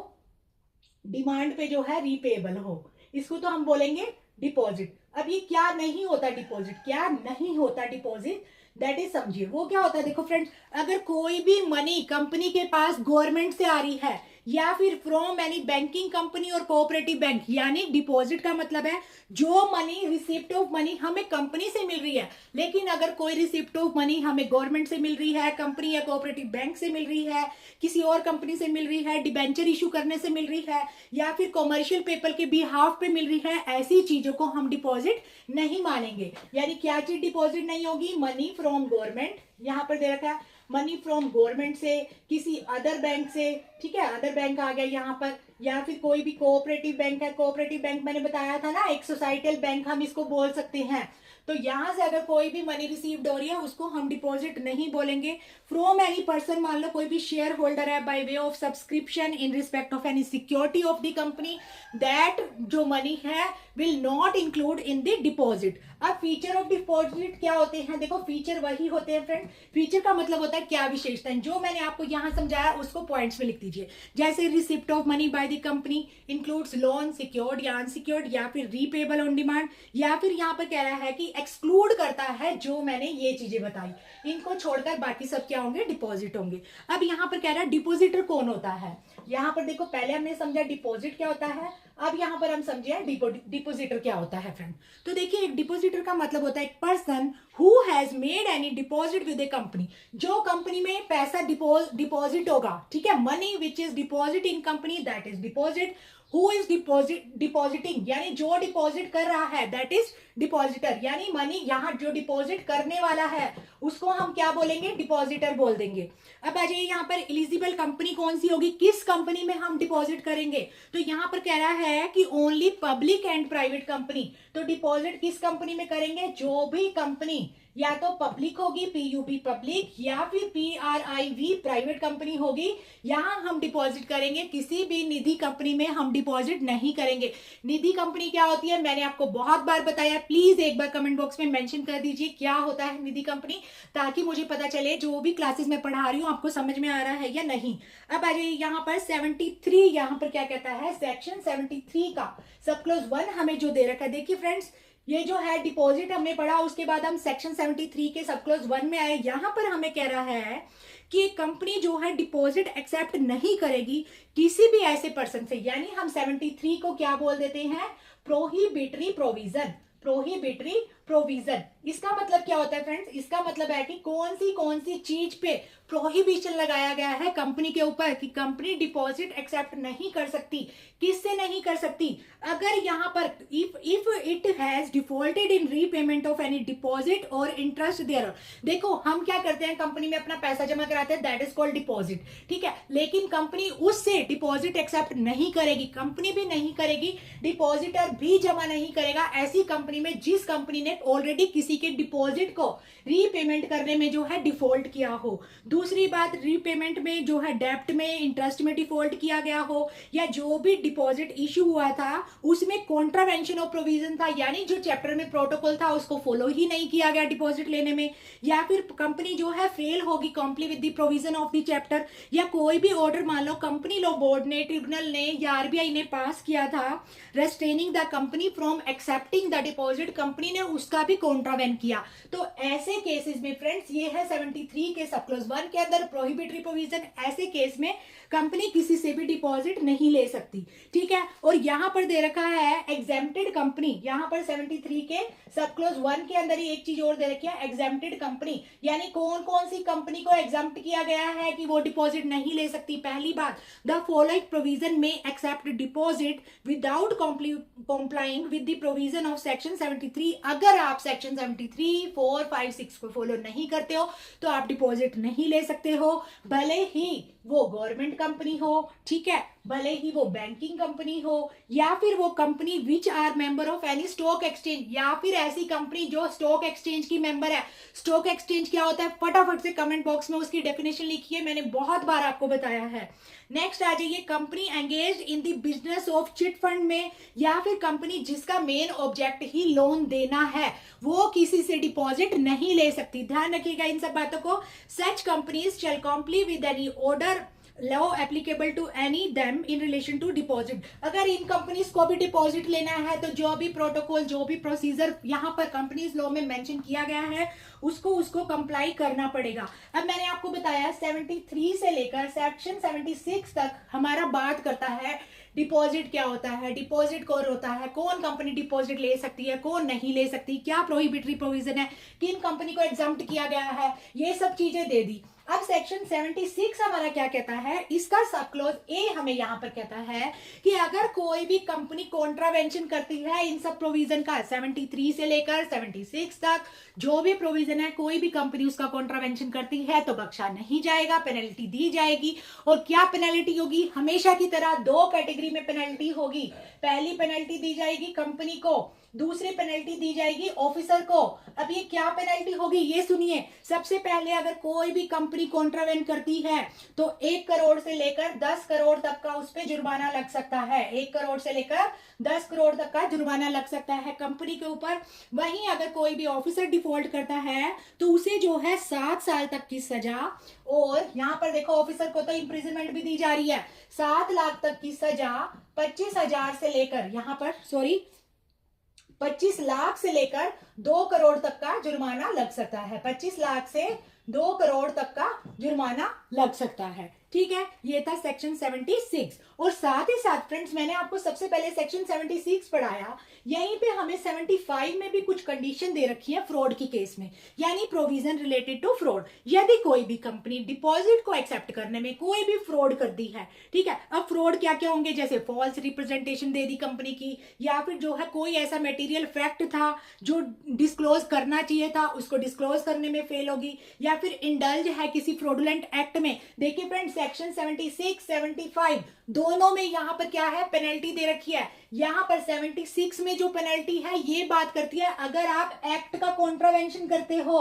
डिमांड पे जो है रीपेबल हो, इसको तो हम बोलेंगे डिपॉजिट। अब ये क्या नहीं होता डिपॉजिट, क्या नहीं होता डिपॉजिट, दैट इज समझिए वो क्या होता है। देखो फ्रेंड्स, अगर कोई भी मनी कंपनी के पास गवर्नमेंट से आ रही है या फिर फ्रॉम एनी बैंकिंग कंपनी और कोऑपरेटिव बैंक, यानी डिपॉजिट का मतलब है जो मनी रिसिप्ट ऑफ मनी हमें कंपनी से मिल रही है, लेकिन अगर कोई रिसिप्ट ऑफ मनी हमें गवर्नमेंट से मिल रही है, कंपनी या कोऑपरेटिव बैंक से मिल रही है, किसी और कंपनी से मिल रही है, डिबेंचर इशू करने से मिल रही है, या फिर कॉमर्शियल पेपर के बिहाफ पे मिल रही है, ऐसी चीजों को हम डिपॉजिट नहीं मानेंगे। यानी क्या चीज डिपॉजिट नहीं होगी, मनी फ्रॉम गवर्नमेंट, यहाँ पर दे रखा है मनी फ्रॉम गवर्नमेंट से, किसी अदर बैंक से, ठीक है, अदर बैंक आ गया यहाँ पर, या फिर कोई भी कोऑपरेटिव बैंक है, कोऑपरेटिव बैंक मैंने बताया था ना एक सोसाइटल बैंक हम इसको बोल सकते हैं। तो यहां से अगर कोई भी मनी रिसीव्ड हो रही है उसको हम डिपॉजिट नहीं बोलेंगे। फ्रॉम एनी पर्सन, मान लो कोई भी शेयर होल्डर है, by way of subscription in respect of any security of the company, that जो मनी है will not include in the deposit. अब फीचर ऑफ डिपॉजिट क्या होते हैं, देखो फीचर वही होते हैं फ्रेंड, फीचर का मतलब होता है क्या विशेषताएं, जो मैंने आपको यहां समझाया उसको पॉइंट्स में लिख दीजिए। जैसे receipt of money by the company includes loan secured या अनसिक्योर्ड या फिर रीपेबल ऑन डिमांड, या फिर यहां पर कह रहा है कि एक्सक्लूड करता है जो मैंने ये चीजें बताई, इनको छोड़कर बाकी सब क्या होंगे, डिपॉजिट होंगे। अब यहां पर कह रहा है डिपॉजिटर कौन होता है, यहां पर देखो पहले हमने समझा डिपॉजिट क्या होता है, अब यहां पर हम समझे डिपॉजिटर क्या होता है फ्रेंड। तो देखिए एक डिपॉजिटर का मतलब होता है एक person who has made any deposit with A company, जो कंपनी में पैसा डिपॉजिट होगा, ठीक है, money which is deposit in company, that is deposit. Who is depositing, यानी जो डिपॉजिट कर रहा है, दैट इज डिपॉजिटर, यानी मनी यहाँ जो डिपॉजिट करने वाला है उसको हम क्या बोलेंगे, डिपॉजिटर बोल देंगे। अब आ जाइए यहाँ पर एलिजिबल कंपनी कौन सी होगी, किस कंपनी में हम डिपॉजिट करेंगे, तो यहाँ पर कह रहा है कि only public and private company. तो डिपॉजिट किस कंपनी में करेंगे, जो भी कंपनी या तो पब्लिक होगी, पीयूबी पब्लिक, या फिर पीआरआईवी प्राइवेट कंपनी होगी, यहां हम डिपॉजिट करेंगे। किसी भी निधि कंपनी में हम डिपॉजिट नहीं करेंगे। निधि कंपनी क्या होती है मैंने आपको बहुत बार बताया, प्लीज एक बार कमेंट बॉक्स में मेंशन कर दीजिए क्या होता है निधि कंपनी, ताकि मुझे पता चले जो भी क्लासेस में पढ़ा रही हूँ आपको समझ में आ रहा है या नहीं। अब आ जाइए यहाँ पर 73, यहाँ पर क्या कहता है, सेक्शन 73 का सब क्लोज 1 हमें जो दे रखा है। देखिए फ्रेंड्स, ये जो है डिपॉजिट हमने पढ़ा, उसके बाद हम सेक्शन 73 के सब क्लोज 1 में आए। यहां पर हमें कह रहा है कि कंपनी जो है डिपॉजिट एक्सेप्ट नहीं करेगी किसी भी ऐसे पर्सन से, यानी हम 73 को क्या बोल देते हैं, प्रोहिबिटरी प्रोविजन, प्रोहिबिटरी प्रोविजन। इसका मतलब क्या होता है फ्रेंड्स, इसका मतलब है कि कौन सी चीज पे प्रोहिबिशन लगाया गया है कंपनी के ऊपर, कि कंपनी डिपॉजिट एक्सेप्ट नहीं कर सकती। किससे नहीं कर सकती, अगर यहां पर if it has defaulted in repayment of any deposit और इंटरेस्ट देयर। देखो हम क्या करते हैं, कंपनी में अपना पैसा जमा कराते हैं, दैट इज कॉल्ड डिपॉजिट, ठीक है, लेकिन कंपनी उससे डिपॉजिट एक्सेप्ट नहीं करेगी, कंपनी भी नहीं करेगी, डिपॉजिटर भी जमा नहीं करेगा ऐसी कंपनी में जिस कंपनी ने ऑलरेडी किसी के डिपॉजिट को रीपेमेंट करने में जो है डिफॉल्ट किया हो। दूसरी बात, रीपेमेंट में जो है डेप्ट में, इंटरेस्ट में डिफॉल्ट किया गया हो, या जो भी डिपॉजिट इशू हुआ था उसमें कॉन्ट्रावेंशन ऑफ प्रोविजन था, यानी जो चैप्टर में प्रोटोकॉल था उसको फॉलो ही नहीं किया गया डिपॉजिट लेने में, या फिर कंपनी जो है फेल होगी comply with the provision of the chapter, या कोई भी ऑर्डर मान लो कंपनी लॉ बोर्ड ने, ट्रिब्यूनल ने या आरबीआई ने पास किया था restraining the company from accepting the deposit, company ने उस उसका भी कॉन्ट्रावेन किया। तो ऐसे केसेस में फ्रेंड्स ये है 73 के सब क्लॉज 1 के अंदर प्रोहिबिटरी प्रोविजन, ऐसे केस में कंपनी किसी से भी डिपॉजिट नहीं ले सकती, ठीक है। और यहाँ पर दे रखा है एग्जेम्प्टेड कंपनी, यहाँ पर 73 के सब क्लॉज 1 के अंदर ही एक चीज और दे रखी है एग्जेम्प्टेड कंपनी, यानी कौन कौन सी कंपनी को एग्जाम्प्ट किया गया है कि वो डिपॉजिट नहीं ले सकती। पहली बात, द फॉलोइंग प्रोविजन में accept deposit without complying with the provision of section 73। अगर आप सेक्शन 73, 4, 5, 6 को फॉलो नहीं करते हो तो आप डिपॉजिट नहीं ले सकते हो, भले ही वो गवर्नमेंट कंपनी हो, ठीक है, भले ही वो बैंकिंग कंपनी हो, या फिर वो company which are member of any stock exchange, या फिर ऐसी कंपनी जो स्टॉक एक्सचेंज की मेंबर है। स्टॉक एक्सचेंज क्या होता है, फटाफट से कमेंट बॉक्स में उसकी डेफिनेशन लिखिए, मैंने बहुत बार आपको बताया है। नेक्स्ट आ जाइए, company engage in the business of chit fund में, या फिर कंपनी जिसका मेन ऑब्जेक्ट ही लोन देना है, वो किसी से डिपॉजिट नहीं ले सकती। ध्यान रखिएगा इन सब बातों को। Such companies shall comply with any order law applicable to any them in relation to deposit. अगर इन कंपनीज को भी डिपॉजिट लेना है तो जो भी प्रोटोकॉल, जो भी प्रोसीजर यहाँ पर कंपनीज लॉ में मेंशन किया गया है उसको कंप्लाई करना पड़ेगा। अब मैंने आपको बताया 73 से लेकर सेक्शन 76 तक हमारा बात करता है डिपॉजिट क्या होता है, डिपॉजिट कौन होता है, कौन कंपनी डिपॉजिट ले सकती है, कौन नहीं ले सकती, क्या प्रोहिबिटरी प्रोविजन है, किन कंपनी को एग्जाम्प्ट किया गया है, ये सब चीजें दे दी। अब सेक्शन 76 हमारा क्या कहता है, इसका सब क्लॉज ए हमें यहाँ पर कहता है कि अगर कोई भी कंपनी कॉन्ट्रावेंशन करती है इन सब प्रोविजन का, 73 से लेकर 76 तक जो भी प्रोविजन है, कोई भी कंपनी उसका कॉन्ट्रावेंशन करती है तो बख्शा नहीं जाएगा, पेनल्टी दी जाएगी। और क्या पेनल्टी होगी, हमेशा की तरह दो कैटेगरी में पेनल्टी होगी। पहली पेनल्टी दी जाएगी कंपनी को, दूसरी पेनल्टी दी जाएगी ऑफिसर को। अब ये क्या पेनल्टी होगी ये सुनिए। सबसे पहले अगर कोई भी कंपनी कॉन्ट्रावेंट करती है तो 1 करोड़ से लेकर 10 करोड़ तक का उस पर जुर्माना लग सकता है। 1 करोड़ से लेकर 10 करोड़ तक का जुर्माना लग सकता है कंपनी के ऊपर। वहीं अगर कोई भी ऑफिसर डिफॉल्ट करता है तो उसे जो है 7 साल तक की सजा, और यहाँ पर देखो ऑफिसर को तो इम्प्रिजनमेंट भी दी जा रही है, 7 लाख तक की सजा, 25,000 से लेकर यहाँ पर 25 लाख से लेकर 2 करोड़ तक का जुर्माना लग सकता है। 25 लाख से 2 करोड़ तक का जुर्माना लग सकता है, ठीक है। ये था सेक्शन 76। और साथ ही साथ फ्रेंड्स मैंने आपको सबसे पहले सेक्शन 76 पढ़ाया, यहीं पे हमें 75 में भी कुछ कंडीशन दे रखी है फ्रॉड की केस में, यानी प्रोविजन रिलेटेड टू फ्रॉड। यदि कोई भी कंपनी डिपॉजिट को एक्सेप्ट करने में कोई भी फ्रॉड कर दी है, ठीक है। अब फ्रॉड क्या क्या होंगे, जैसे फॉल्स रिप्रेजेंटेशन दे दी कंपनी की, या फिर जो है कोई ऐसा मटेरियल फैक्ट था जो डिस्क्लोज करना चाहिए था उसको डिस्क्लोज करने में फेल होगी, या फिर इंडल्ज है किसी फ्रॉडुलेंट एक्ट में। देखिए फ्रेंड्स सेक्शन 76, 75 दोनों में यहाँ पर क्या है, पेनल्टी दे रखी है। यहाँ पर 76 में जो पेनल्टी है ये बात करती है अगर आप एक्ट का कॉन्ट्रावेंशन करते हो,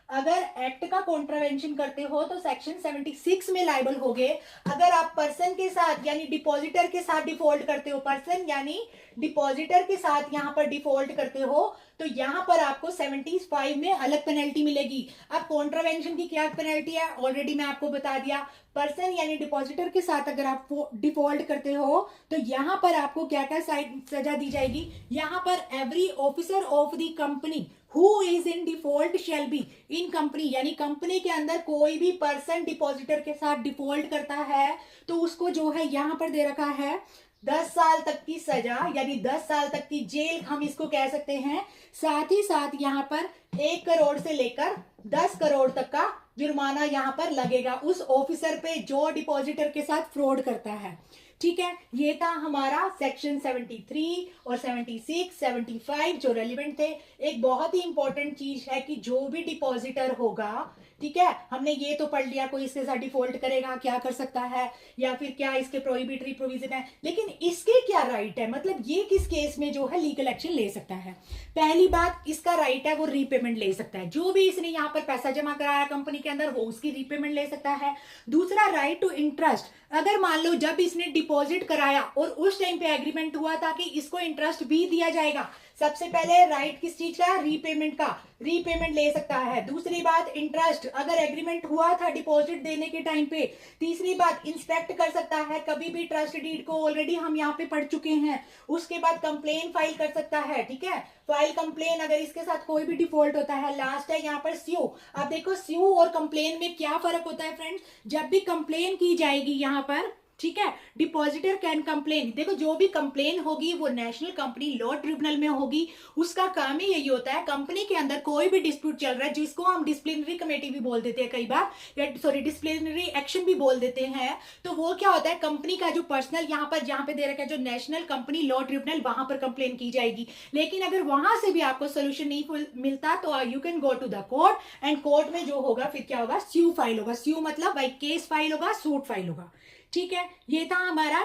अगर एक्ट का कॉन्ट्रावेंशन करते हो तो सेक्शन 76 में लायबल होगे। अगर आप पर्सन के साथ यानी डिपॉजिटर के साथ डिफॉल्ट करते हो, पर्सन यानी डिपॉजिटर के साथ यहाँ पर डिफॉल्ट करते हो तो यहाँ पर आपको 75 में अलग पेनल्टी मिलेगी। अब कॉन्ट्रावेंशन की क्या पेनल्टी है ऑलरेडी मैं आपको बता दिया। पर्सन यानी डिपॉजिटर के साथ अगर आप डिफॉल्ट करते हो तो यहाँ पर आपको क्या क्या सजा दी जाएगी। यहाँ पर every officer of the company who is in default shall be in company, यानी कंपनी के अंदर कोई भी पर्सन डिपॉजिटर के साथ डिफॉल्ट करता है तो उसको जो है यहाँ पर दे रखा है 10 साल तक की सजा, यानी 10 साल तक की जेल हम इसको कह सकते हैं। साथ ही साथ यहाँ पर 1 करोड़ से लेकर 10 करोड़ तक का जुर्माना यहाँ पर लगेगा उस ऑफिसर पे जो डिपॉजिटर के साथ फ्रॉड करता है, ठीक है। ये था हमारा सेक्शन 73 और 76, 75 जो रेलिवेंट थे। एक बहुत ही इंपॉर्टेंट चीज है कि जो भी डिपॉजिटर होगा, ठीक है, हमने ये तो पढ़ लिया कोई इसके साथ डिफॉल्ट करेगा क्या कर सकता है, या फिर क्या इसके प्रोहिबिटरी प्रोविजन है, लेकिन इसके क्या राइट है, मतलब ये किस केस में जो है लीगल एक्शन ले सकता है। पहली बात इसका राइट है वो रीपेमेंट ले सकता है, जो भी इसने यहाँ पर पैसा जमा कराया कंपनी के अंदर वो उसकी रीपेमेंट ले सकता है। दूसरा राइट टू इंटरेस्ट, अगर मान लो जब इसने डिपॉजिट कराया और उस टाइम पे एग्रीमेंट हुआ था कि इसको इंटरेस्ट भी दिया जाएगा, सबसे पहले राइट किस चीज का, रीपेमेंट का, रीपेमेंट ले सकता है। दूसरी बात इंटरेस्ट, अगर एग्रीमेंट हुआ था डिपॉजिट देने के टाइम पे। तीसरी बात इंस्पेक्ट कर सकता है कभी भी ट्रस्ट डीड को, ऑलरेडी हम यहाँ पे पढ़ चुके हैं। उसके बाद कंप्लेन फाइल कर सकता है, ठीक है, फाइल कंप्लेन अगर इसके साथ कोई भी डिफॉल्ट होता है। लास्ट है यहाँ पर स्यू। अब देखो स्यू और कंप्लेन में क्या फर्क होता है फ्रेंड्स, जब भी कंप्लेन की जाएगी यहाँ पर, ठीक है, डिपॉजिटर कैन कंप्लेन, देखो जो भी कंप्लेन होगी वो नेशनल कंपनी लॉ ट्रिब्यूनल में होगी। उसका काम ही यही होता है, कंपनी के अंदर कोई भी डिस्प्यूट चल रहा है जिसको हम डिसिप्लिनरी कमेटी भी बोल देते हैं कई बार, या सॉरी डिसिप्लिनरी एक्शन भी बोल देते हैं, तो वो क्या होता है, कंपनी का जो पर्सनल यहाँ पर जहां पे दे रखा है जो नेशनल कंपनी लॉ ट्रिब्यूनल, वहां पर कंप्लेन की जाएगी। लेकिन अगर वहां से भी आपको सोल्यूशन नहीं मिलता तो you can go to the court, and court में जो होगा फिर क्या होगा, स्यू फाइल होगा। स्यू मतलब भाई केस फाइल होगा, सूट फाइल होगा, ठीक है। ये था हमारा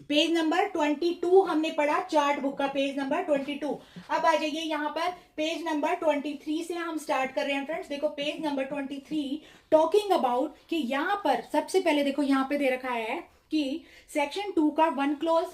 पेज नंबर 22 हमने पढ़ा, चार्ट बुक का पेज नंबर 22। अब आ जाइए यहाँ पर पेज नंबर 23 से हम स्टार्ट कर रहे हैं फ्रेंड्स। देखो पेज नंबर 23 टॉकिंग अबाउट कि यहाँ पर सबसे पहले देखो यहाँ पे दे रखा है कि सेक्शन 2 का 1 क्लोज,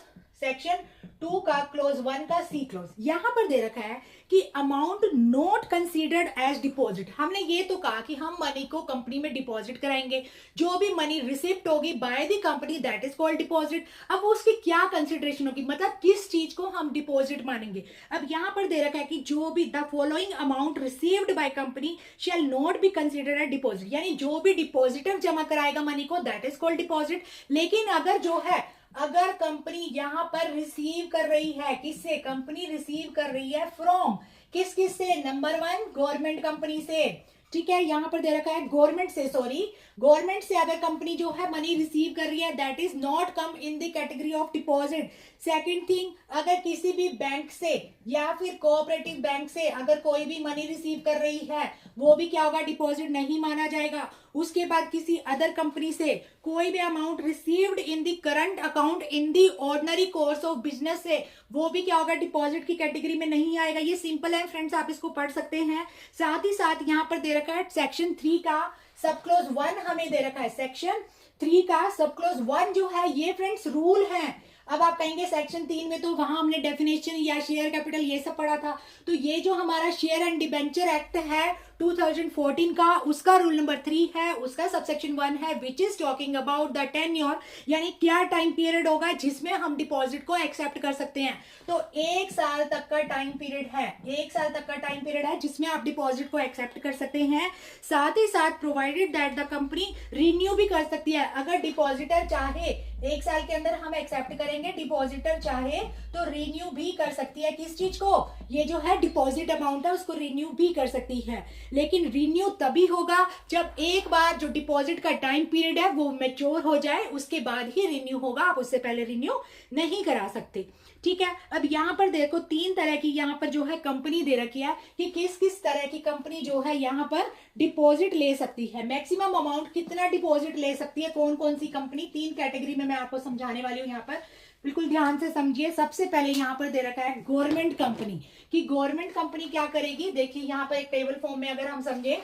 सेक्शन 2 का क्लोज 1 का सी क्लोज, यहां पर दे रखा है कि amount not considered as deposit. हमने ये तो कहा कि हम मनी को कंपनी में डिपॉजिट कराएंगे, जो भी मनी रिसिप्ट होगी bye the company that is called deposit. अब उसकी क्या कंसिडरेशन होगी, मतलब किस चीज को हम डिपॉजिट मानेंगे। अब यहां पर दे रखा है कि जो भी the following amount received by company shall not be considered as deposit, यानी जो भी डिपॉजिटर जमा कराएगा मनी को दैट इज कॉल्ड डिपॉजिट। लेकिन अगर जो है, अगर कंपनी यहां पर रिसीव कर रही है, किससे, कंपनी रिसीव कर रही है फ्रॉम, किस किस से, नंबर 1 गवर्नमेंट कंपनी से, ठीक है, यहां पर दे रखा है गवर्नमेंट से, सॉरी गवर्नमेंट से अगर कंपनी जो है मनी रिसीव कर रही है that is not come in the category of deposit. Second thing, अगर किसी भी बैंक से या फिर कोऑपरेटिव बैंक से अगर कोई भी मनी रिसीव कर रही है, वो भी क्या होगा, डिपॉजिट नहीं माना जाएगा। उसके बाद किसी अदर कंपनी से कोई भी amount received in the current account in the ordinary course of business से, वो भी क्या होगा, डिपॉजिट की कैटेगरी में नहीं आएगा। ये सिंपल है फ्रेंड्स, आप इसको पढ़ सकते हैं। साथ ही साथ यहाँ पर दे रखा है सेक्शन 3 का सब क्लोज 1 हमें दे रखा है, सेक्शन 3 का सब क्लोज 1 जो है ये फ्रेंड्स रूल है। अब आप कहेंगे सेक्शन 3 में तो वहां हमने डेफिनेशन या शेयर कैपिटल ये सब पढ़ा था, तो ये जो हमारा शेयर एंड डिबेंचर एक्ट है 2014 का, उसका रूल नंबर 3 है, उसका सबसेक्शन 1 है which is talking about the tenure, यानी क्या टाइम पीरियड होगा जिसमें हम डिपॉजिट को एक्सेप्ट कर सकते हैं। तो 1 साल तक का टाइम पीरियड है, 1 साल तक का टाइम पीरियड है जिसमें आप डिपॉजिट को एक्सेप्ट कर सकते हैं। साथ ही साथ provided that the company renew भी कर सकती है, अगर डिपॉजिटर चाहे 1 साल के अंदर हम एक्सेप्ट करेंगे, डिपॉजिटर चाहे तो रिन्यू भी कर सकती है, किस चीज को, ये जो है डिपॉजिट अमाउंट है उसको रिन्यू भी कर सकती है। लेकिन रिन्यू तभी होगा जब एक बार जो डिपॉजिट का टाइम पीरियड है वो मैच्योर हो जाए, उसके बाद ही रिन्यू होगा, आप उससे पहले रिन्यू नहीं करा सकते, ठीक है। अब यहाँ पर देखो 3 तरह की यहाँ पर जो है कंपनी दे रखी है कि किस किस तरह की कंपनी जो है यहाँ पर डिपॉजिट ले सकती है, मैक्सिमम अमाउंट कितना डिपॉजिट ले सकती है, कौन कौन सी कंपनी, 3 कैटेगरी में मैं आपको समझाने वाली हूँ। यहाँ पर बिल्कुल ध्यान से समझिए। सबसे पहले यहाँ पर दे रखा है गवर्नमेंट कंपनी, कि गवर्नमेंट कंपनी क्या करेगी। देखिए यहाँ पर एक टेबल फॉर्म में अगर हम समझे,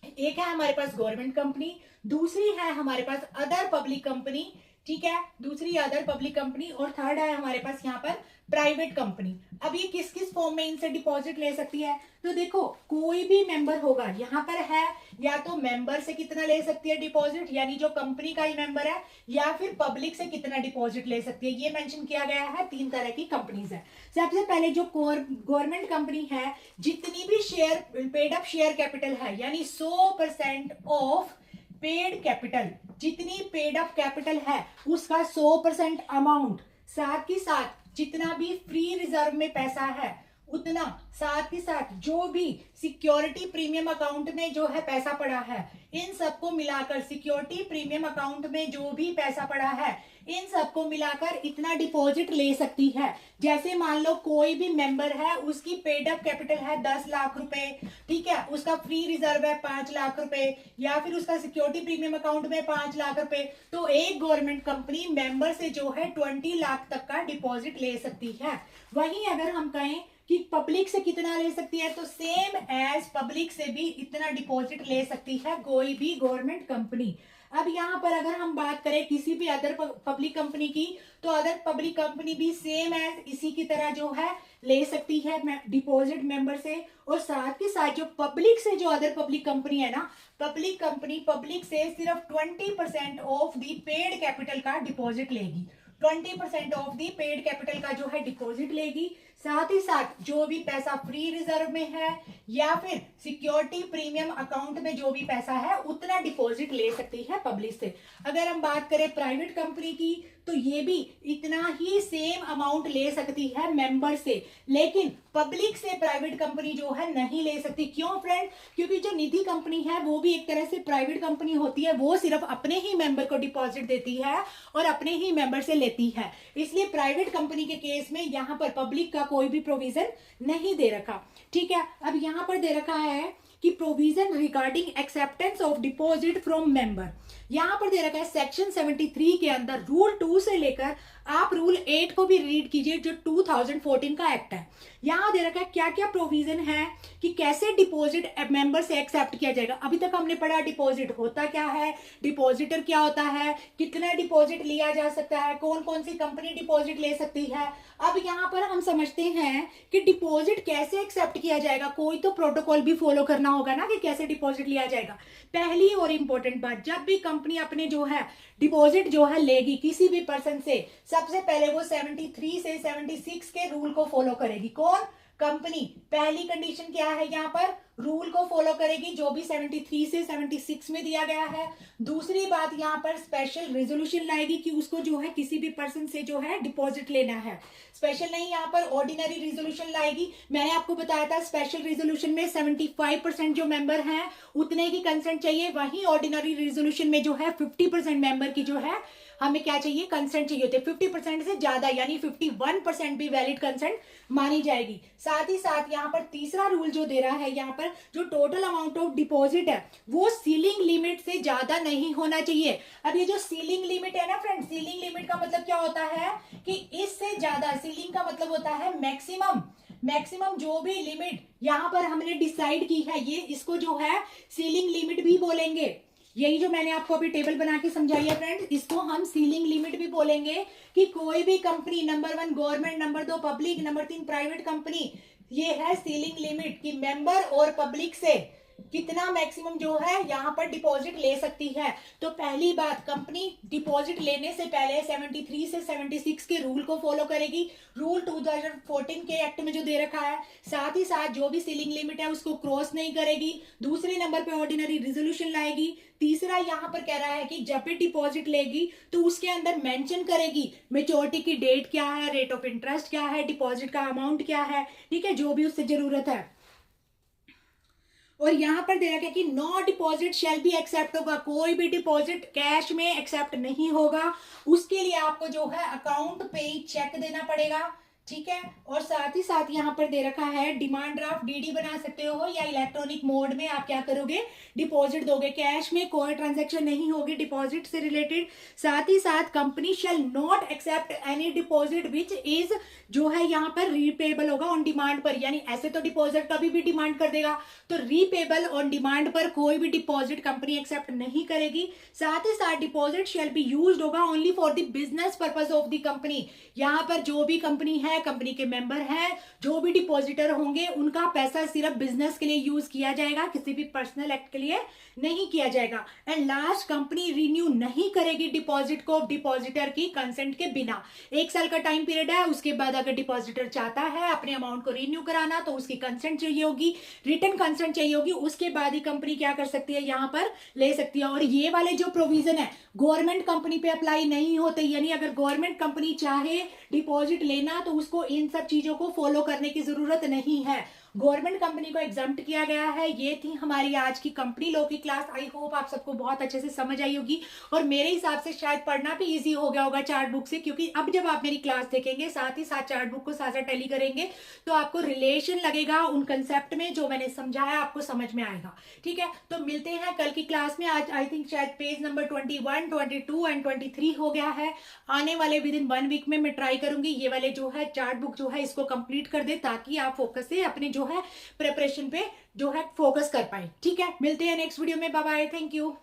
एक है हमारे पास गवर्नमेंट कंपनी, दूसरी है हमारे पास अदर पब्लिक कंपनी, ठीक है, दूसरी अदर पब्लिक कंपनी, और थर्ड है हमारे पास यहाँ पर प्राइवेट कंपनी। अब ये किस किस फॉर्म में इनसे डिपॉजिट ले सकती है, तो देखो कोई भी मेंबर होगा यहाँ पर है, या तो मेंबर से कितना ले सकती है डिपॉजिट, यानी जो कंपनी का ही मेंबर है, या फिर पब्लिक से कितना डिपॉजिट ले सकती है, ये मेंशन किया गया है। 3 तरह की कंपनीज है। सबसे पहले जो गवर्नमेंट कंपनी है, जितनी भी share paid up share capital है, यानी 100% ऑफ पेड कैपिटल, जितनी पेड अप कैपिटल है उसका 100% अमाउंट, साथ ही साथ जितना भी फ्री रिजर्व में पैसा है उतना, साथ ही साथ जो भी सिक्योरिटी प्रीमियम अकाउंट में जो है पैसा पड़ा है, इन सबको मिलाकर सिक्योरिटी प्रीमियम अकाउंट में जो भी पैसा पड़ा है इन सबको मिलाकर इतना डिपॉजिट ले सकती है। जैसे मान लो कोई भी मेंबर है, उसकी पेड अप कैपिटल है 10 लाख रुपए, ठीक है, उसका फ्री रिजर्व है 5 लाख रुपए, या फिर उसका सिक्योरिटी प्रीमियम अकाउंट में 5 लाख रुपए, तो एक गवर्नमेंट कंपनी मेंबर से जो है 20 लाख तक का डिपॉजिट ले सकती है। वहीं अगर हम कहें कि पब्लिक से कितना ले सकती है, तो सेम एज पब्लिक से भी इतना डिपॉजिट ले सकती है कोई भी गवर्नमेंट कंपनी। अब यहाँ पर अगर हम बात करें किसी भी अदर पब्लिक कंपनी की, तो अदर पब्लिक कंपनी भी सेम एज इसी की तरह जो है ले सकती है डिपॉजिट मेंबर से। और साथ के साथ जो पब्लिक से, जो अदर पब्लिक कंपनी है ना, पब्लिक कंपनी पब्लिक से सिर्फ 20% ऑफ दी पेड कैपिटल का डिपॉजिट लेगी, 20% ऑफ दी पेड कैपिटल का जो है डिपॉजिट लेगी। साथ ही साथ जो भी पैसा फ्री रिजर्व में है या फिर सिक्योरिटी प्रीमियम अकाउंट में जो भी पैसा है उतना डिपॉजिट ले सकती है पब्लिक से। अगर हम बात करें प्राइवेट कंपनी की, तो ये भी इतना ही सेम अमाउंट ले सकती है मेंबर से, लेकिन पब्लिक से प्राइवेट कंपनी जो है नहीं ले सकती। क्यों फ्रेंड? क्योंकि जो निधि कंपनी है वो भी एक तरह से प्राइवेट कंपनी होती है, वो सिर्फ अपने ही मेंबर को डिपॉजिट देती है और अपने ही मेंबर से लेती है। इसलिए प्राइवेट कंपनी के केस में यहाँ पर पब्लिक का कोई भी प्रोविजन नहीं दे रखा। ठीक है, अब यहाँ पर दे रखा है कि provision regarding acceptance of deposit from member. यहां पर दे रखा है सेक्शन 73 के अंदर रूल 2 से लेकर आप रूल 8 को भी रीड कीजिए, जो 2014 का एक्ट है। यहां दे रखा है क्या क्या प्रोविजन है कि कैसे डिपॉजिट मेंबर से एक्सेप्ट किया जाएगा। अभी तक हमने पढ़ा डिपॉजिट होता क्या है, डिपॉजिटर क्या होता है, कितना डिपॉजिट लिया जा सकता है, कौन कौन सी कंपनी डिपॉजिट ले सकती है। अब यहाँ पर हम समझते हैं कि डिपॉजिट कैसे एक्सेप्ट किया जाएगा। कोई तो प्रोटोकॉल भी फॉलो करना होगा ना कि कैसे डिपॉजिट लिया जाएगा। पहली और इंपॉर्टेंट बात, जब भी कंपनी अपने जो है डिपॉजिट जो है लेगी किसी भी पर्सन से, सबसे पहले वो 73 से 76 के रूल को फॉलो करेगी। कौन? कंपनी। पहली कंडीशन क्या है यहाँ पर? रूल को फॉलो करेगी जो भी 73 से 76 में दिया गया है। दूसरी बात यहाँ पर स्पेशल रेजोल्यूशन लाएगी कि उसको जो है किसी भी पर्सन से जो है डिपॉजिट लेना है। स्पेशल नहीं, यहाँ पर ऑर्डिनरी रेजोल्यूशन लाएगी। मैंने आपको बताया था स्पेशल रेजोल्यूशन में 75% जो मेंबर हैं उतने की कंसेंट चाहिए, वहीं ऑर्डिनरी रेजोल्यूशन में जो है 50% मेंबर की जो है हमें क्या चाहिए, कंसेंट चाहिए होते। 50% से ज्यादा यानी 51% भी वैलिड कंसेंट मानी जाएगी। साथ ही साथ यहाँ पर तीसरा रूल जो दे रहा है, यहाँ पर जो टोटल अमाउंट ऑफ डिपॉजिट है वो सीलिंग लिमिट से ज्यादा नहीं होना चाहिए। अब ये जो सीलिंग लिमिट है ना फ्रेंड, सीलिंग लिमिट का मतलब क्या होता है कि इससे ज्यादा, सीलिंग का मतलब होता है मैक्सिमम। मैक्सिमम जो भी लिमिट यहाँ पर हमने डिसाइड की है, ये इसको जो है सीलिंग लिमिट भी बोलेंगे। यही जो मैंने आपको अभी टेबल बना के समझाई है फ्रेंड्स, इसको हम सीलिंग लिमिट भी बोलेंगे कि कोई भी company, number 1 government, number 2 public, number 3 private company, ये है सीलिंग लिमिट कि मेंबर और पब्लिक से कितना मैक्सिमम जो है यहाँ पर डिपॉजिट ले सकती है। तो पहली बात, कंपनी डिपॉजिट लेने से पहले 73 से 76 के रूल को फॉलो करेगी, रूल 2014 के एक्ट में जो दे रखा है। साथ ही साथ जो भी सीलिंग लिमिट है उसको क्रॉस नहीं करेगी। दूसरे नंबर पे ऑर्डिनरी रेजोल्यूशन लाएगी। तीसरा यहाँ पर कह रहा है कि जब भी डिपॉजिट लेगी तो उसके अंदर मेंशन करेगी मेच्योरिटी की डेट क्या है, रेट ऑफ इंटरेस्ट क्या है, डिपॉजिट का अमाउंट क्या है, ठीक है, जो भी उससे जरूरत है। और यहाँ पर दे रखा है कि no deposit shall be accept होगा, कोई भी डिपॉजिट कैश में एक्सेप्ट नहीं होगा। उसके लिए आपको जो है अकाउंट पे चेक देना पड़ेगा। ठीक है, और साथ ही साथ यहाँ पर दे रखा है डिमांड ड्राफ्ट डीडी बना सकते हो या इलेक्ट्रॉनिक मोड में आप क्या करोगे, डिपॉजिट दोगे। कैश में कोई ट्रांजैक्शन नहीं होगी डिपॉजिट से रिलेटेड। साथ ही साथ company shall not accept any deposit which is जो है यहाँ पर रीपेबल होगा ऑन डिमांड पर, यानी ऐसे तो डिपॉजिट कभी भी डिमांड कर देगा, तो रीपेबल ऑन डिमांड पर कोई भी डिपॉजिट कंपनी एक्सेप्ट नहीं करेगी। साथ ही साथ डिपॉजिट शैल बी यूज्ड होगा only for the business purpose of the company. यहाँ पर जो भी कंपनी है, कंपनी के मेंबर हैं, जो भी डिपॉजिटर होंगे, उनका पैसा सिर्फ बिजनेस के लिए यूज किया जाएगा, किसी भी पर्सनल एक्ट के लिए नहीं किया जाएगा। एंड लास्ट, कंपनी रिन्यू नहीं करेगी डिपॉजिट को डिपॉजिटर की कंसेंट के बिना। 1 साल का टाइम पीरियड है, उसके बाद अगर डिपॉजिटर चाहता है अपने अमाउंट को रिन्यू कराना तो उसकी कंसेंट चाहिए होगी, रिटन कंसेंट चाहिए होगी, उसके बाद ही कंपनी क्या कर सकती है, यहाँ पर ले सकती है। और ये वाले जो प्रोविजन है गवर्नमेंट कंपनी पे अप्लाई नहीं होते, यानी अगर गवर्नमेंट कंपनी चाहे डिपॉजिट लेना तो उसको इन सब चीजों को फॉलो करने की जरूरत नहीं है। गवर्नमेंट कंपनी को एग्जाम्प्ट किया गया है। ये थी हमारी आज की कंपनी लॉ की क्लास। आई होप आप सबको बहुत अच्छे से समझ आई होगी और मेरे हिसाब से शायद पढ़ना भी इजी हो गया होगा चार्ट बुक से, क्योंकि अब जब आप मेरी क्लास देखेंगे साथ ही साथ चार्ट बुक को साथ साथ टैली करेंगे तो आपको रिलेशन लगेगा उन कंसेप्ट में जो मैंने समझाया, आपको समझ में आएगा। ठीक है, तो मिलते हैं कल की क्लास में। आज आई थिंक शायद पेज नंबर 21, 22 एंड 23 हो गया है। आने वाले विद इन 1 वीक में मैं ट्राई करूंगी ये वाले जो है चार्ट बुक जो है इसको कंप्लीट कर दे, ताकि आप फोकस से अपने जो है प्रिपरेशन पे जो है फोकस कर पाए। ठीक है, मिलते हैं नेक्स्ट वीडियो में। Bye bye, thank you.